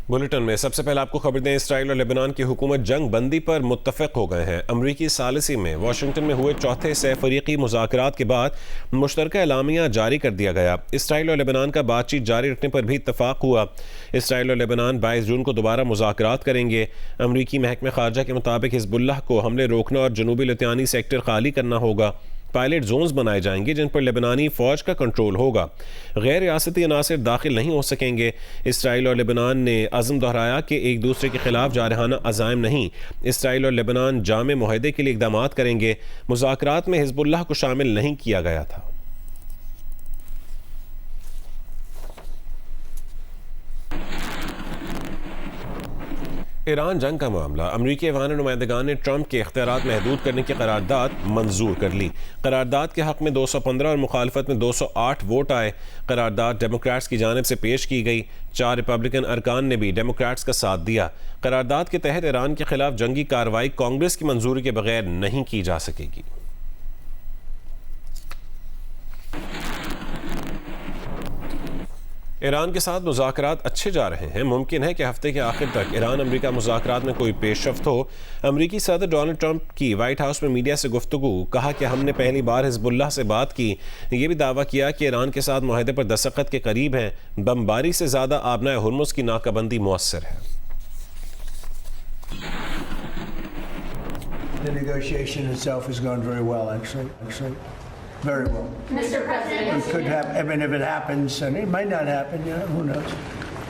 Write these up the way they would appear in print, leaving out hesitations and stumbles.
Bulletin میں سب سے پہلے آپ کو خبر دیں، اسرائیل اور لبنان کی حکومت جنگ بندی پر متفق ہو گئے ہیں۔ امریکی ثالثی میں واشنگٹن میں ہوئے چوتھے سہ فریقی مذاکرات کے بعد مشترکہ اعلامیہ جاری کر دیا گیا۔ اسرائیل اور لبنان کا بات چیت جاری رکھنے پر بھی اتفاق ہوا۔ اسرائیل اور لبنان 22 جون کو دوبارہ مذاکرات کریں گے۔ امریکی محکمہ خارجہ کے مطابق حزب اللہ کو حملے روکنا اور جنوبی لتیانی سیکٹر خالی کرنا ہوگا۔ پائلٹ زونز بنائے جائیں گے جن پر لبنانی فوج کا کنٹرول ہوگا۔ غیر ریاستی عناصر داخل نہیں ہو سکیں گے۔ اسرائیل اور لبنان نے عزم دہرایا کہ ایک دوسرے کے خلاف جارحانہ عزائم نہیں۔ اسرائیل اور لبنان جامع معاہدے کے لیے اقدامات کریں گے۔ مذاکرات میں حزب اللہ کو شامل نہیں کیا گیا تھا۔ ایران جنگ کا معاملہ، امریکی ایوان نمائندگان نے ٹرمپ کے اختیارات محدود کرنے کی قرارداد منظور کر لی۔ قرارداد کے حق میں 215 اور مخالفت میں 208 ووٹ آئے۔ قرارداد ڈیموکریٹس کی جانب سے پیش کی گئی۔ 4 ریپبلکن ارکان نے بھی ڈیموکریٹس کا ساتھ دیا۔ قرارداد کے تحت ایران کے خلاف جنگی کارروائی کانگریس کی منظوری کے بغیر نہیں کی جا سکے گی۔ ایران کے ساتھ مذاکرات اچھے جا رہے ہیں۔ ممکن ہے کہ ہفتے کے آخر تک ایران امریکہ مذاکرات میں کوئی پیش رفت ہو۔ امریکی صدر ڈونلڈ ٹرمپ کی وائٹ ہاؤس میں میڈیا سے گفتگو، کہا کہ ہم نے پہلی بار حزب اللہ سے بات کی۔ یہ بھی دعویٰ کیا کہ ایران کے ساتھ معاہدے پر دستخط کے قریب ہیں۔ بمباری سے زیادہ آبنائے ہرمز کی ناکہ بندی مؤثر ہے۔ The negotiation itself has gone very well, actually. Very well. Mr. President, It could happen. I mean, if it happens, and it might not happen, who knows?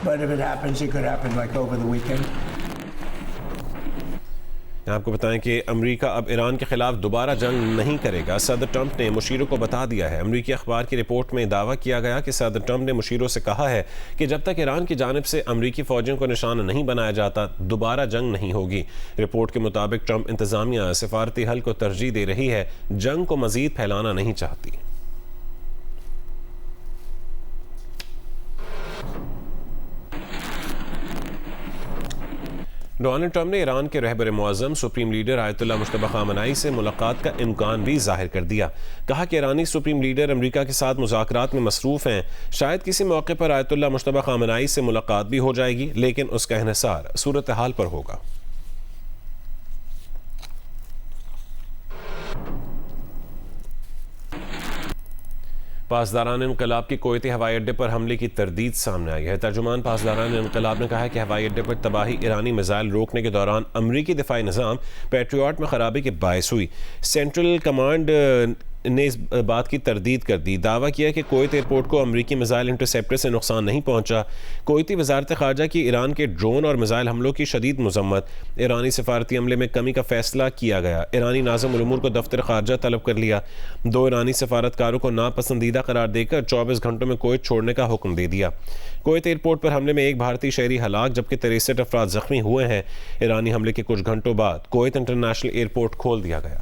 But if it happens, it could happen like over the weekend. آپ کو بتائیں کہ امریکہ اب ایران کے خلاف دوبارہ جنگ نہیں کرے گا۔ صدر ٹرمپ نے مشیروں کو بتا دیا ہے۔ امریکی اخبار کی رپورٹ میں دعویٰ کیا گیا کہ صدر ٹرمپ نے مشیروں سے کہا ہے کہ جب تک ایران کی جانب سے امریکی فوجیوں کو نشانہ نہیں بنایا جاتا، دوبارہ جنگ نہیں ہوگی۔ رپورٹ کے مطابق ٹرمپ انتظامیہ سفارتی حل کو ترجیح دے رہی ہے، جنگ کو مزید پھیلانا نہیں چاہتی۔ ڈونلڈ ٹرمپ نے ایران کے رہبر معظم سپریم لیڈر آیت اللہ مجتبی خامنہئی سے ملاقات کا امکان بھی ظاہر کر دیا۔ کہا کہ ایرانی سپریم لیڈر امریکہ کے ساتھ مذاکرات میں مصروف ہیں۔ شاید کسی موقع پر آیت اللہ مجتبی خامنہئی سے ملاقات بھی ہو جائے گی، لیکن اس کا انحصار صورتحال پر ہوگا۔ پاسداران انقلاب کی کویتی ہوائی اڈے پر حملے کی تردید سامنے آئی ہے۔ ترجمان پاسداران انقلاب نے کہا ہے کہ ہوائی اڈے پر تباہی ایرانی میزائل روکنے کے دوران امریکی دفاعی نظام پیٹریاٹ میں خرابی کے باعث ہوئی۔ سینٹرل کمانڈ نے اس بات کی تردید کر دی، دعویٰ کیا کہ کویت ایئرپورٹ کو امریکی میزائل انٹرسیپٹر سے نقصان نہیں پہنچا۔ کویتی وزارت خارجہ کی ایران کے ڈرون اور میزائل حملوں کی شدید مذمت۔ ایرانی سفارتی عملے میں کمی کا فیصلہ کیا گیا۔ ایرانی ناظم الامور کو دفتر خارجہ طلب کر لیا۔ 2 ایرانی سفارتکاروں کو ناپسندیدہ قرار دے کر 24 گھنٹوں میں کویت چھوڑنے کا حکم دے دیا۔ کویت ایئرپورٹ پر حملے میں 1 بھارتی شہری ہلاک جبکہ 63 افراد زخمی ہوئے ہیں۔ ایرانی حملے کے کچھ گھنٹوں بعد کویت انٹرنیشنل ایئرپورٹ کھول دیا گیا۔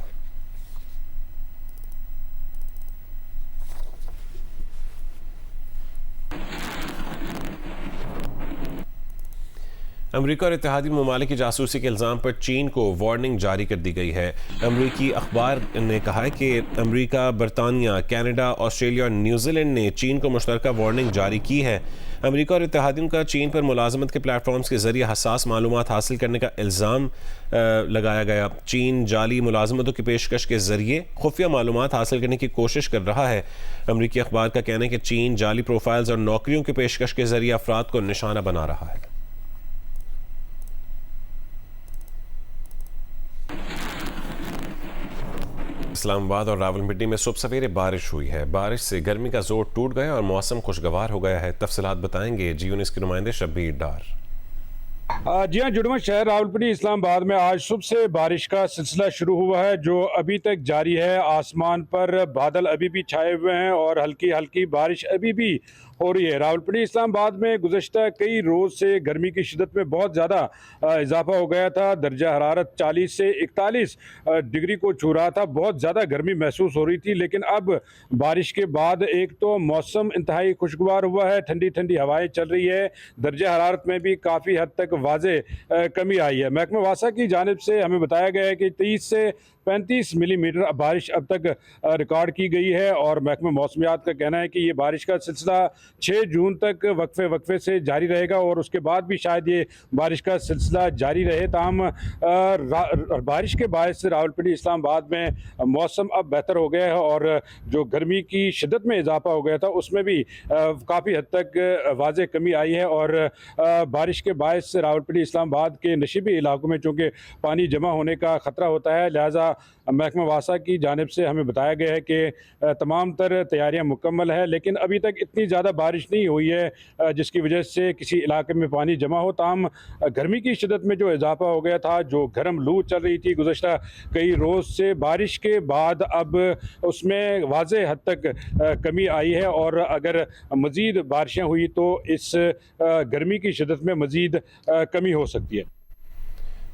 امریکہ اور اتحادی ممالک کی جاسوسی کے الزام پر چین کو وارننگ جاری کر دی گئی ہے۔ امریکی اخبار نے کہا ہے کہ امریکہ، برطانیہ، کینیڈا، آسٹریلیا اور نیوزی لینڈ نے چین کو مشترکہ وارننگ جاری کی ہے۔ امریکہ اور اتحادیوں کا چین پر ملازمت کے پلیٹ فارمز کے ذریعے حساس معلومات حاصل کرنے کا الزام لگایا گیا۔ چین جعلی ملازمتوں کی پیشکش کے ذریعے خفیہ معلومات حاصل کرنے کی کوشش کر رہا ہے۔ امریکی اخبار کا کہنا ہے کہ چین جعلی پروفائلز اور نوکریوں کی پیشکش کے ذریعے افراد کو نشانہ بنا رہا ہے۔ اسلام آباد اور راولپنڈی میں صبح سویرے بارش ہوئی ہے۔ بارش سے گرمی کا زور ٹوٹ گیا اور موسم خوشگوار ہو گیا ہے۔ تفصیلات بتائیں گے جیو نیوز کے نمائندے شبیر ڈار۔ جی ہاں، جڑواں شہر راولپنڈی اسلام آباد میں آج صبح سے بارش کا سلسلہ شروع ہوا ہے جو ابھی تک جاری ہے۔ آسمان پر بادل ابھی بھی چھائے ہوئے ہیں اور ہلکی ہلکی بارش ابھی بھی ہو رہی ہے۔ راولپنڈی اسلام آباد میں گزشتہ کئی روز سے گرمی کی شدت میں بہت زیادہ اضافہ ہو گیا تھا۔ درجہ حرارت 40 سے 41 ڈگری کو چھو رہا تھا۔ بہت زیادہ گرمی محسوس ہو رہی تھی، لیکن اب بارش کے بعد ایک تو موسم انتہائی خوشگوار ہوا ہے، ٹھنڈی ٹھنڈی ہوائیں چل رہی ہے۔ درجہ حرارت میں بھی کافی حد تک واضح کمی آئی ہے۔ محکمہ واسا کی جانب سے ہمیں بتایا گیا ہے کہ 30 سے 35 ملی میٹر بارش اب تک ریکارڈ کی گئی ہے، اور محکمہ موسمیات کا کہنا ہے کہ یہ بارش کا سلسلہ 6 جون تک وقفے سے جاری رہے گا، اور اس کے بعد بھی شاید یہ بارش کا سلسلہ جاری رہے۔ تاہم بارش کے باعث راولپنڈی اسلام آباد میں موسم اب بہتر ہو گیا ہے، اور جو گرمی کی شدت میں اضافہ ہو گیا تھا اس میں بھی کافی حد تک واضح کمی آئی ہے، اور بارش کے باعث راولپنڈی اسلام آباد کے نشیبی علاقوں میں چونکہ پانی جمع ہونے کا خطرہ ہوتا ہے، لہٰذا محکمہ واسا کی جانب سے ہمیں بتایا گیا ہے کہ تمام تر تیاریاں مکمل ہے، لیکن ابھی تک اتنی زیادہ بارش نہیں ہوئی ہے جس کی وجہ سے کسی علاقے میں پانی جمع ہو۔ تاہم گرمی کی شدت میں جو اضافہ ہو گیا تھا، جو گرم لو چل رہی تھی گزشتہ کئی روز سے، بارش کے بعد اب اس میں واضح حد تک کمی آئی ہے، اور اگر مزید بارشیں ہوئی تو اس گرمی کی شدت میں مزید کمی ہو سکتی ہے۔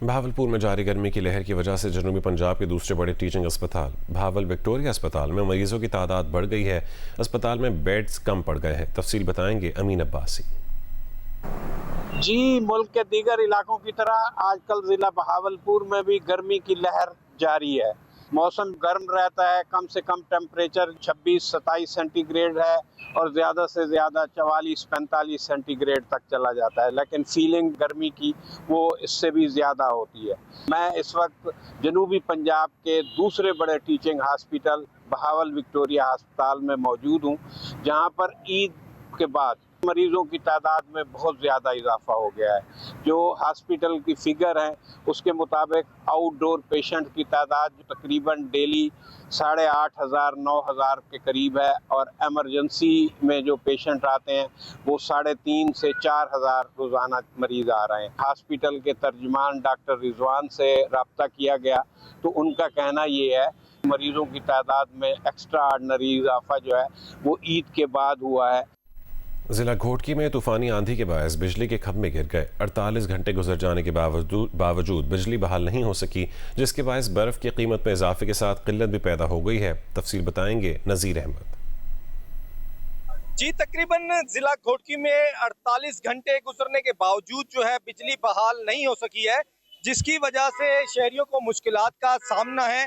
بھاولپور میں جاری گرمی کی لہر کی وجہ سے جنوبی پنجاب کے دوسرے بڑے ٹیچنگ اسپتال بھاول وکٹوریہ اسپتال میں مریضوں کی تعداد بڑھ گئی ہے، اسپتال میں بیڈز کم پڑ گئے ہیں۔ تفصیل بتائیں گے امین عباسی۔ جی، ملک کے دیگر علاقوں کی طرح آج کل ضلع بہاولپور میں بھی گرمی کی لہر جاری ہے۔ موسم گرم رہتا ہے، کم سے کم ٹیمپریچر 26-27 سینٹی گریڈ ہے، اور زیادہ سے زیادہ 44-45 سینٹی گریڈ تک چلا جاتا ہے، لیکن فیلنگ گرمی کی وہ اس سے بھی زیادہ ہوتی ہے۔ میں اس وقت جنوبی پنجاب کے دوسرے بڑے ٹیچنگ ہاسپٹل بہاول وکٹوریہ ہسپتال میں موجود ہوں، جہاں پر عید کے بعد مریضوں کی تعداد میں بہت زیادہ اضافہ ہو گیا ہے۔ جو ہاسپٹل کی فگر ہے اس کے مطابق آؤٹ ڈور پیشنٹ کی تعداد جو تقریباً ڈیلی 8,500-9,000 کے قریب ہے، اور ایمرجنسی میں جو پیشنٹ آتے ہیں وہ 3,500 سے 4,000 روزانہ مریض آ رہے ہیں۔ ہاسپٹل کے ترجمان ڈاکٹر رضوان سے رابطہ کیا گیا تو ان کا کہنا یہ ہے مریضوں کی تعداد میں ایکسٹرا آرڈنری اضافہ جو ہے وہ عید کے بعد ہوا ہے۔ ضلع گھوٹکی میں طوفانی آندھی کے باعث بجلی کے کھمبے گر گئے، 48 گھنٹے گزر جانے کے باوجود بجلی بحال نہیں ہو سکی، جس کے باعث برف کی قیمت میں اضافے کے ساتھ قلت بھی پیدا ہو گئی ہے۔ تفصیل بتائیں گے نذیر احمد۔ جی، تقریباً ضلع گھوٹکی میں 48 گھنٹے گزرنے کے باوجود جو ہے بجلی بحال نہیں ہو سکی ہے، جس کی وجہ سے شہریوں کو مشکلات کا سامنا ہے۔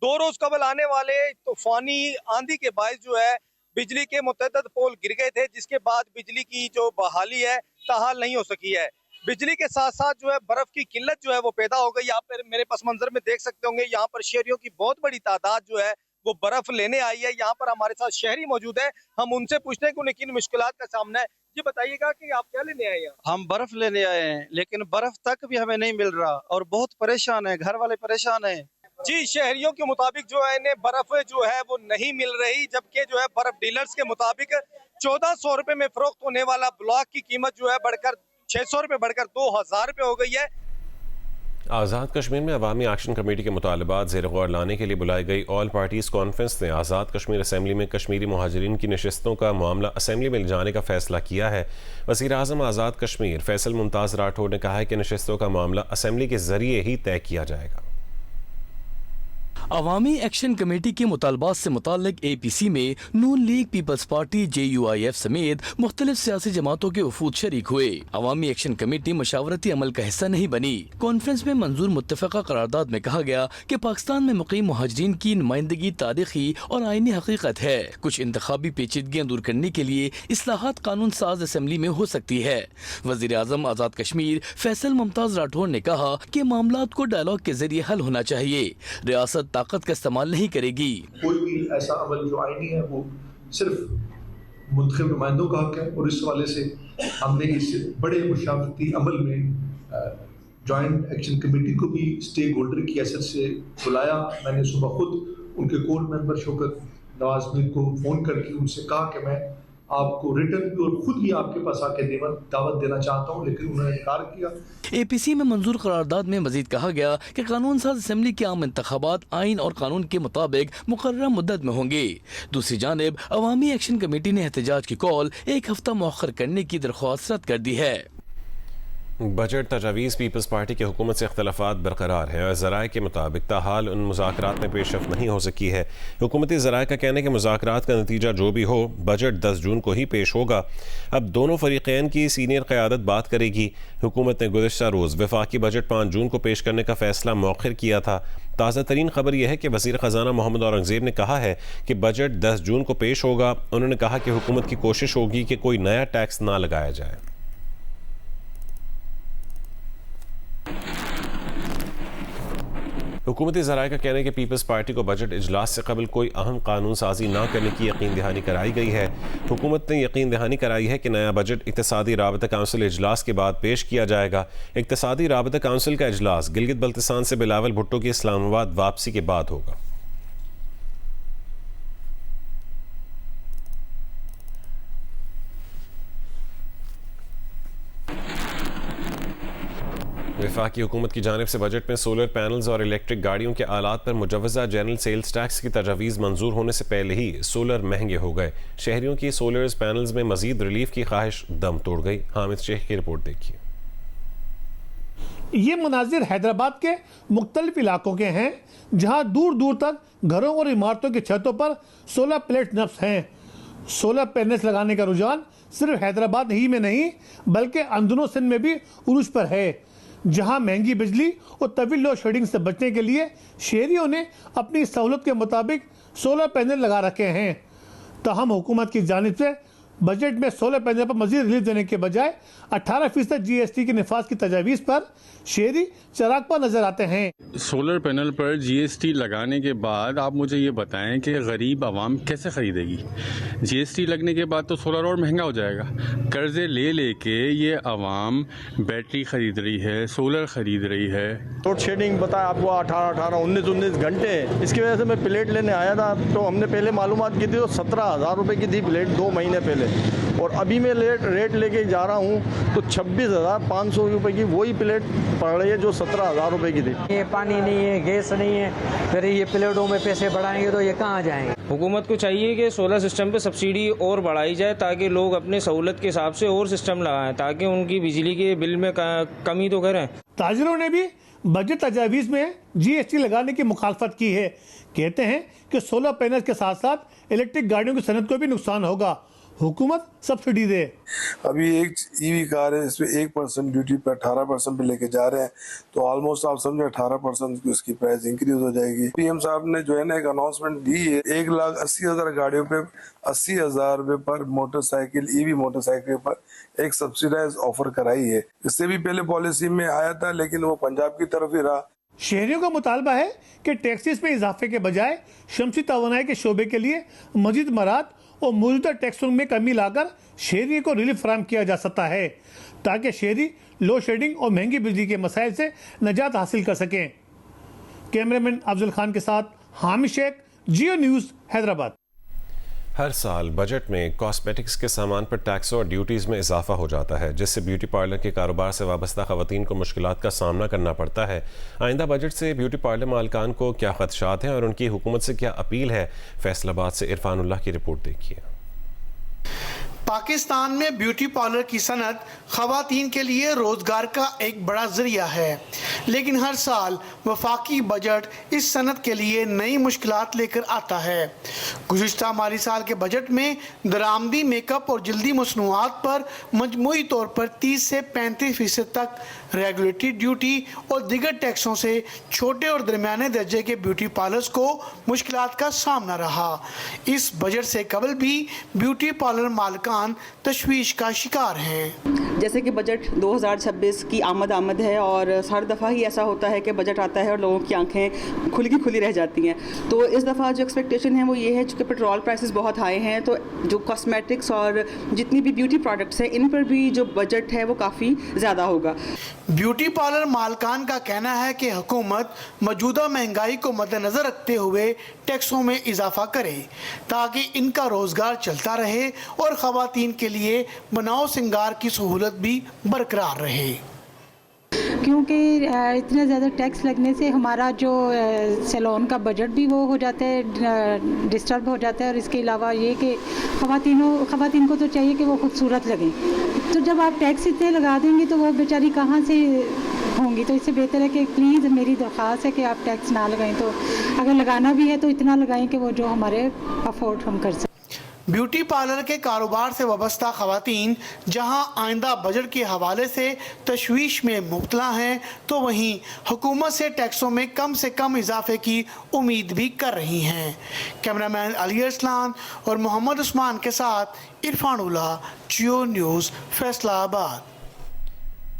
2 روز قبل آنے والے طوفانی آندھی کے باعث جو ہے بجلی کے متعدد پول گر گئے تھے، جس کے بعد بجلی کی جو بحالی ہے تاحال نہیں ہو سکی ہے۔ بجلی کے ساتھ ساتھ جو ہے برف کی قلت جو ہے وہ پیدا ہو گئی۔ آپ میرے پس منظر میں دیکھ سکتے ہوں گے، یہاں پر شہریوں کی بہت بڑی تعداد جو ہے وہ برف لینے آئی ہے۔ یہاں پر ہمارے ساتھ شہری موجود ہے، ہم ان سے پوچھتے ہیں کہ انہیں کن مشکلات کا سامنا ہے۔ جی بتائیے گا کہ آپ کیا لینے آئے ہیں؟ ہم برف لینے آئے ہیں، لیکن برف تک بھی ہمیں نہیں مل رہا، اور بہت پریشان ہیں، گھر والے پریشان ہیں۔ جی، شہریوں کے مطابق جو ہے انہیں برف جو ہے وہ نہیں مل رہی، جبکہ جو ہے برف ڈیلرز کے مطابق 1400 روپے میں فروخت ہونے والا بلاک کی قیمت جو ہے بڑھ کر 600 روپے بڑھ کر 2000 روپے ہو گئی ہے۔ آزاد کشمیر میں عوامی ایکشن کمیٹی کے مطالبات زیر غور لانے کے لیے بلائی گئی آل پارٹیز کانفرنس نے آزاد کشمیر اسمبلی میں کشمیری مہاجرین کی نشستوں کا معاملہ اسمبلی میں لے جانے کا فیصلہ کیا ہے۔ وزیر اعظم آزاد کشمیر فیصل ممتاز راٹھور نے کہا ہے کہ نشستوں کا معاملہ اسمبلی کے ذریعے ہی طے کیا جائے گا۔ عوامی ایکشن کمیٹی کے مطالبات سے متعلق اے پی سی میں نون لیگ پیپلز پارٹی JUIF سمیت مختلف سیاسی جماعتوں کے وفود شریک ہوئے۔ عوامی ایکشن کمیٹی مشاورتی عمل کا حصہ نہیں بنی۔ کانفرنس میں منظور متفقہ قرارداد میں کہا گیا کہ پاکستان میں مقیم مہاجرین کی نمائندگی تاریخی اور آئینی حقیقت ہے۔ کچھ انتخابی پیچیدگیاں دور کرنے کے لیے اصلاحات قانون ساز اسمبلی میں ہو سکتی ہے۔ وزیر اعظم آزاد کشمیر فیصل ممتاز راٹھور نے کہا کہ معاملات کو ڈائیلاگ کے ذریعے حل ہونا چاہیے۔ ریاست طاقت کا استعمال نہیں کرے گی۔ کوئی بھی ایسا عمل جو آئینی ہے وہ صرف منتخب نمائندوں کا حق ہے، اور اس حوالے سے ہم نے اس بڑے مشاورتی عمل میں جوائنٹ ایکشن کمیٹی کو بھی اسٹیک ہولڈر کی حیثیت سے بلایا۔ میں نے صبح خود ان کے کور ممبر شوکت نواز میر کو فون کر کے ان سے کہا کہ میں آپ کو ریٹرن بھی اور خود بھی آپ کے پاس آ کے دعوت دینا چاہتا ہوں، لیکن انہوں نے انکار کیا۔ اے پی سی میں منظور قرارداد میں مزید کہا گیا کہ قانون ساز اسمبلی کے عام انتخابات آئین اور قانون کے مطابق مقررہ مدت میں ہوں گے۔ دوسری جانب عوامی ایکشن کمیٹی نے احتجاج کی کال 1 ہفتہ مؤخر کرنے کی درخواست رد کر دی ہے۔ بجٹ تجاویز پیپلز پارٹی کی حکومت سے اختلافات برقرار ہیں اور ذرائع کے مطابق تاحال ان مذاکرات میں پیش رفت نہیں ہو سکی ہے۔ حکومتی ذرائع کا کہنا ہے کہ مذاکرات کا نتیجہ جو بھی ہو بجٹ 10 جون کو ہی پیش ہوگا۔ اب دونوں فریقین کی سینئر قیادت بات کرے گی۔ حکومت نے گزشتہ روز وفاقی بجٹ 5 جون کو پیش کرنے کا فیصلہ مؤخر کیا تھا۔ تازہ ترین خبر یہ ہے کہ وزیر خزانہ محمد اورنگزیب نے کہا ہے کہ بجٹ 10 جون کو پیش ہوگا۔ انہوں نے کہا کہ حکومت کی کوشش ہوگی کہ کوئی نیا ٹیکس نہ لگایا جائے۔ حکومتی ذرائع کا کہنا ہے کہ پیپلز پارٹی کو بجٹ اجلاس سے قبل کوئی اہم قانون سازی نہ کرنے کی یقین دہانی کرائی گئی ہے۔ حکومت نے یقین دہانی کرائی ہے کہ نیا بجٹ اقتصادی رابطہ کونسل اجلاس کے بعد پیش کیا جائے گا۔ اقتصادی رابطہ کونسل کا اجلاس گلگت بلتستان سے بلاول بھٹو کی اسلام آباد واپسی کے بعد ہوگا۔ وفاقی حکومت کی جانب سے بجٹ میں سولر پینلز اور الیکٹرک گاڑیوں کے آلات پر مجوزہ جنرل سیلز ٹیکس کی تجاویز منظور ہونے سے پہلے ہی سولر مہنگے ہو گئے۔ شہریوں کی سولر پینلز میں مزید ریلیف کی خواہش دم توڑ گئی۔ حامد شیخ کی رپورٹ دیکھیے۔ یہ مناظر حیدرآباد کے مختلف علاقوں کے ہیں جہاں دور دور تک گھروں اور عمارتوں کی چھتوں پر سولر پلیٹ نصب ہیں۔ سولر پینلز لگانے کا رجحان صرف حیدرآباد ہی میں نہیں بلکہ اندرون سندھ میں بھی عروج پر ہے، جہاں مہنگی بجلی اور طویل لوڈ شیڈنگ سے بچنے کے لیے شہریوں نے اپنی سہولت کے مطابق سولر پینل لگا رکھے ہیں۔ تاہم حکومت کی جانب سے بجٹ میں سولر پینل پر مزید ریلیف دینے کے بجائے 18% جی ایس ٹی کے نفاذ کی تجاویز پر شہری چراغ پر نظر آتے ہیں۔ سولر پینل پر جی ایس ٹی لگانے کے بعد آپ مجھے یہ بتائیں کہ غریب عوام کیسے خریدے گی؟ جی ایس ٹی لگنے کے بعد تو سولر اور مہنگا ہو جائے گا۔ قرضے لے لے کے یہ عوام بیٹری خرید رہی ہے، سولر خرید رہی ہے۔ لوڈ شیڈنگ بتایا آپ کو 19 گھنٹے، اس کی وجہ سے میں پلیٹ لینے آیا تھا تو ہم نے پہلے معلومات کی تھی تو 17,000 روپے کی تھی پلیٹ 2 مہینے پہلے، اور ابھی میں ریٹ لے کے جا رہا ہوں تو 26,500 روپے کی وہی پلیٹ پڑ رہی ہے جو 17,000 روپے کی تھی۔ یہ پانی نہیں ہے، گیس نہیں ہے، پھر یہ پلیٹوں میں پیسے بڑھائیں گے تو یہ کہاں جائیں گے؟ حکومت کو چاہیے کہ سولر سسٹم پہ سبسڈی اور بڑھائی جائے تاکہ لوگ اپنے سہولت کے حساب سے اور سسٹم لگائیں تاکہ ان کی بجلی کے بل میں کمی تو کریں۔ تاجروں نے بھی بجٹ تجاویز میں جی ایس ٹی لگانے کی مخالفت کی ہے۔ کہتے ہیں کہ سولر پینل کے ساتھ ساتھ الیکٹرک گاڑیوں کی صنعت کو بھی نقصان ہوگا، حکومت سبسڈی دے۔ ابھی ایک ای وی کار ہے، اس پہ 1% ڈیوٹی پہ 18% پہ لے کے جا رہے ہیں، تو آلموسٹ آپ سمجھیں 18% کی اس کی پرائز انکریز ہو جائے گی۔ پی ایم صاحب نے جو ہے نا ایک اناؤنسمنٹ دی ہے، 1,80,000 گاڑیوں پہ 80,000 روپے پر موٹر سائیکل، ای وی موٹر سائیکل پر ایک سبسیڈائز آفر کرائی ہے۔ اس سے بھی پہلے پالیسی میں آیا تھا لیکن وہ پنجاب کی طرف ہی رہا۔ شہریوں کا مطالبہ ہے کہ ٹیکسز میں اضافے کے بجائے شمسی توانائی کے شعبے کے لیے مزید مراد اور موجودہ ٹیکسوں میں کمی لا کر شہری کو ریلیف فراہم کیا جا سکتا ہے تاکہ شہری لوڈ شیڈنگ اور مہنگی بجلی کے مسائل سے نجات حاصل کر سکیں۔ کیمرہ مین افضل خان کے ساتھ حامد شیخ، جیو نیوز، حیدرآباد۔ ہر سال بجٹ میں کاسمیٹکس کے سامان پر ٹیکس اور ڈیوٹیز میں اضافہ ہو جاتا ہے، جس سے بیوٹی پارلر کے کاروبار سے وابستہ خواتین کو مشکلات کا سامنا کرنا پڑتا ہے۔ آئندہ بجٹ سے بیوٹی پارلر مالکان کو کیا خدشات ہیں اور ان کی حکومت سے کیا اپیل ہے؟ فیصل آباد سے عرفان اللہ کی رپورٹ دیکھیے۔ پاکستان میں بیوٹی پارلر کی صنعت خواتین کے لیے روزگار کا ایک بڑا ذریعہ ہے، لیکن ہر سال وفاقی بجٹ اس صنعت کے لیے نئی مشکلات لے کر آتا ہے۔ گزشتہ مالی سال کے بجٹ میں درآمدی میک اپ اور جلدی مصنوعات پر مجموعی طور پر 30 سے 35% تک ریگولیٹری ڈیوٹی اور دیگر ٹیکسوں سے چھوٹے اور درمیانے درجے کے بیوٹی پارلرز کو مشکلات کا سامنا رہا۔ اس بجٹ سے قبل بھی بیوٹی پارلر مالکان تشویش کا شکار ہیں۔ جیسے کہ بجٹ 2026 کی آمد ہے اور ہر دفعہ ہی ایسا ہوتا ہے کہ بجٹ آتا ہے اور لوگوں کی آنکھیں کھلی رہ جاتی ہیں، تو اس دفعہ جو ایکسپیکٹیشن ہے وہ یہ ہے چونکہ پیٹرول پرائسز بہت ہائی ہیں تو جو کاسمیٹکس اور جتنی بھی بیوٹی پروڈکٹس ہیں ان پر بھی جو بجٹ ہے وہ کافی زیادہ ہوگا۔ بیوٹی پارلر مالکان کا کہنا ہے کہ حکومت موجودہ مہنگائی کو مد نظر رکھتے ہوئے ٹیکسوں میں اضافہ کرے تاکہ ان کا روزگار چلتا رہے اور خواتین کے لیے بناؤ سنگار کی سہولت بھی برقرار رہے۔ کیونکہ اتنا زیادہ ٹیکس لگنے سے ہمارا جو سیلون کا بجٹ بھی وہ ہو جاتا ہے، ڈسٹرب ہو جاتا ہے، اور اس کے علاوہ یہ کہ خواتین کو تو چاہیے کہ وہ خوبصورت لگیں، تو جب آپ ٹیکس اتنے لگا دیں گے تو وہ بیچاری کہاں سے ہوں گی. تو اس سے بہتر ہے کہ پلیز میری درخواست ہے کہ آپ ٹیکس نہ لگائیں، تو اگر لگانا بھی ہے تو اتنا لگائیں کہ وہ جو ہمارے افورڈ ہم کر سکیں. بیوٹی پارلر کے کاروبار سے وابستہ خواتین جہاں آئندہ بجٹ کے حوالے سے تشویش میں مبتلا ہیں، تو وہیں حکومت سے ٹیکسوں میں کم سے کم اضافے کی امید بھی کر رہی ہیں. کیمرہ مین علی ارسلان اور محمد عثمان کے ساتھ عرفان اللہ، جیو نیوز، فیصلہ آباد.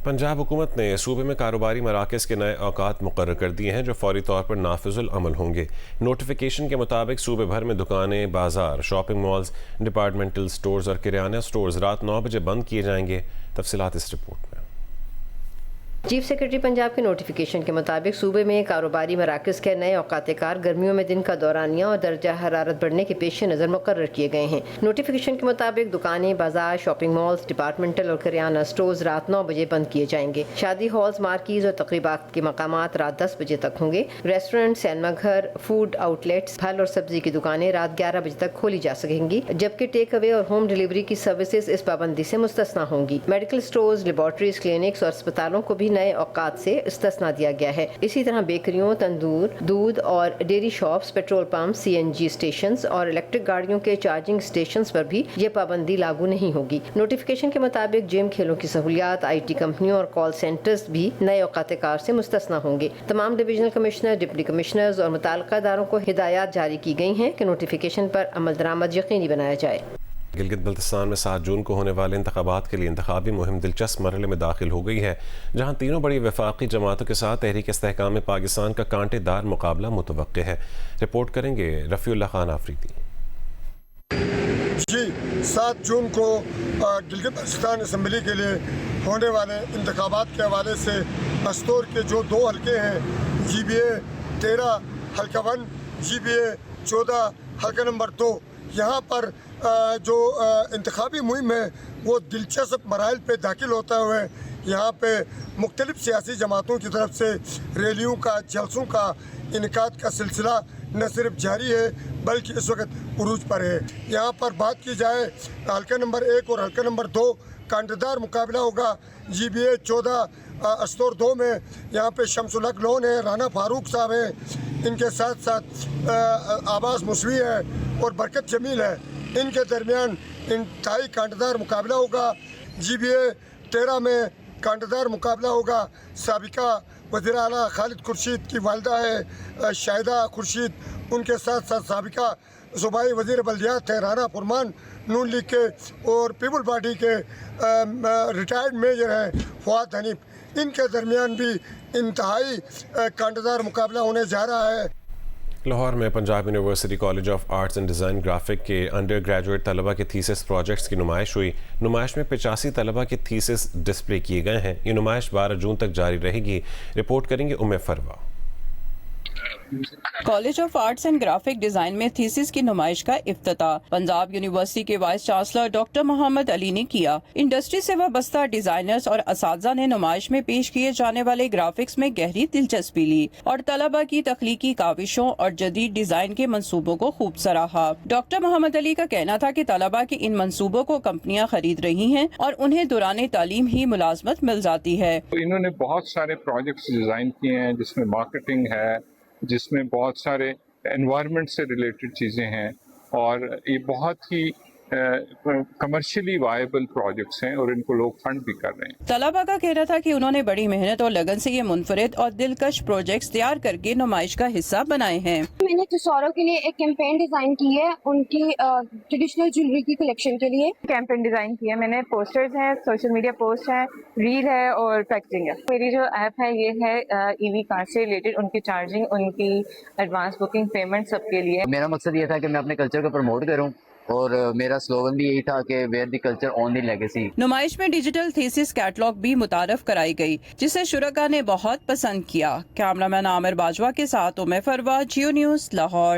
پنجاب حکومت نے صوبے میں کاروباری مراکز کے نئے اوقات مقرر کر دیے ہیں جو فوری طور پر نافذ العمل ہوں گے. نوٹیفیکیشن کے مطابق صوبے بھر میں دکانیں، بازار، شاپنگ مالز، ڈپارٹمنٹل سٹورز اور کریانہ سٹورز رات 9 بجے بند کیے جائیں گے. تفصیلات اس رپورٹ میں. چیف سیکرٹری پنجاب کے نوٹیفیکیشن کے مطابق صوبے میں کاروباری مراکز کے نئے اوقات کار گرمیوں میں دن کا دورانیہ اور درجہ حرارت بڑھنے کے پیش نظر مقرر کیے گئے ہیں. نوٹیفیکیشن کے مطابق دکانیں، بازار، شاپنگ مالز، ڈپارٹمنٹل اور کریانہ سٹورز رات 9 بجے بند کیے جائیں گے. شادی ہالز، مارکیز اور تقریبات کے مقامات رات 10 بجے تک ہوں گے. ریسٹورنٹ، سینما گھر، فوڈ آؤٹ لیٹس، پھل اور سبزی کی دکانیں رات 11 بجے تک کھولی جا سکیں گی، جبکہ ٹیک اوے اور ہوم ڈیلیوری کی سروسز اس پابندی سے مستثنا ہوں گی. میڈیکل سٹورز، لیبارٹریز، کلینکس اور اسپتالوں کو بھی نئے اوقات سے استثنا دیا گیا ہے. اسی طرح بیکریوں، تندور، دودھ اور dairy shops, petrol pump, CNG stations اور الیکٹرک گاڑیوں کے چارجنگ اسٹیشنز پر بھی یہ پابندی لاگو نہیں ہوگی. نوٹیفیکیشن کے مطابق جم، کھیلوں کی سہولیات، IT کمپنیوں اور کال سینٹرز بھی نئے اوقات کار سے مستثنا ہوں گے. تمام ڈویژنل کمشنر، ڈپٹی کمشنرز اور متعلقہ اداروں کو ہدایات جاری کی گئی ہیں کہ نوٹیفیکیشن پر عمل درآمد یقینی بنایا جائے. گلگت بلتستان میں 7 جون کو ہونے والے انتخابات کے لیے انتخابی مہم دلچسپ مرحلے میں داخل ہو گئی ہے، جہاں تینوں بڑی وفاقی جماعتوں کے ساتھ تحریک استحکام پاکستان کا کانٹے دار مقابلہ متوقع ہے. رپورٹ کریں گے رفیع اللہ خان آفریدی. 7 جون کو گلگت بلتستان اسمبلی کے لیے ہونے والے انتخابات کے حوالے سے استور کے جو 2 حلقے ہیں، GBA 13 حلقہ 1، GBA 14 حلقہ نمبر 2، یہاں پر جو انتخابی مہم ہے وہ دلچسپ مراحل پہ داخل ہوتا ہوئے یہاں پہ مختلف سیاسی جماعتوں کی طرف سے ریلیوں کا، جلسوں کا انعقاد کا سلسلہ نہ صرف جاری ہے بلکہ اس وقت عروج پر ہے. یہاں پر بات کی جائے حلقہ نمبر 1 اور حلقہ نمبر 2 کانٹے دار مقابلہ ہوگا. GBA 14 استور 2 میں یہاں پہ شمس الحق لون ہے، رانا فاروق صاحب ہیں، ان کے ساتھ ساتھ عباس مسوی ہے اور برکت جمیل ہے. ان کے درمیان انتہائی کانٹے دار مقابلہ ہوگا. GBA 13 میں کانٹے دار مقابلہ ہوگا. سابقہ وزیر اعلیٰ خالد خورشید کی والدہ ہے شاہدہ خورشید، ان کے ساتھ ساتھ سابقہ صوبائی وزیر بلدیات ہیں رانا فرمان نون لیگ کے، اور پیپل پارٹی کے ریٹائرڈ میجر ہیں فواد حنیف. ان کے درمیان بھی انتہائی کانٹے دار مقابلہ ہونے جا رہا ہے. لاہور میں Punjab university college of arts and design graphic کے انڈر گریجویٹ طلبہ کے تھیسس پروجیکٹس کی نمائش ہوئی. نمائش میں 85 طلبہ کے تھیسس ڈسپلے کیے گئے ہیں. یہ نمائش 12 جون تک جاری رہے گی. رپورٹ کریں گے Farwa. College of arts and graphic design میں تھیسس کی نمائش کا افتتاح پنجاب یونیورسٹی کے وائس چانسلر ڈاکٹر محمد علی نے کیا. انڈسٹری سے وابستہ ڈیزائنرز اور اساتذہ نے نمائش میں پیش کیے جانے والے گرافکس میں گہری دلچسپی لی اور طلبہ کی تخلیقی کاوشوں اور جدید ڈیزائن کے منصوبوں کو خوب سراہا. ڈاکٹر محمد علی کا کہنا تھا کہ طلبہ کے ان منصوبوں کو کمپنیاں خرید رہی ہیں اور انہیں دوران تعلیم ہی ملازمت مل جاتی ہے. انہوں نے بہت سارے پروجیکٹس ڈیزائن کیے ہیں جس میں مارکیٹنگ ہے، جس میں بہت سارے انوائرمنٹ سے ریلیٹڈ چیزیں ہیں، اور یہ بہت ہی کمرشلی وائبل پروجیکٹس ہیں اور ان کو لوگ فنڈ بھی کر رہے ہیں. طلبہ کا کہنا تھا کہ انہوں نے بڑی محنت اور لگن سے یہ منفرد اور دلکش پروجیکٹس تیار کر کے نمائش کا حصہ بنائے ہیں. میں نے تصوروں کے لیے ایک کیمپین ڈیزائن کی ہے، ان کی ٹریڈیشنل جیولری کی کلیکشن کے لیے کیمپین ڈیزائن کی ہے. میں نے پوسٹرز ہیں، سوشل میڈیا پوسٹ ہے، ریل ہے اور پیکجنگ ہے. میری جو ایپ ہے یہ ہے EV کار سے ریلیٹڈ، ان کی چارجنگ، ان کی ایڈوانس بکنگ، پیمنٹ سب کے لیے. میرا مقصد یہ تھا کہ میں اپنے کلچر کو پروموٹ کروں اور میرا سلوگن بھی یہی تھا کہ where the culture own the legacy. نمائش میں ڈیجیٹل تھیسس کیٹلاگ بھی متعارف کرائی گئی جسے شرکاء نے بہت پسند کیا. کیمرہ مین عامر باجوہ کے ساتھ فروا، جیو نیوز، لاہور.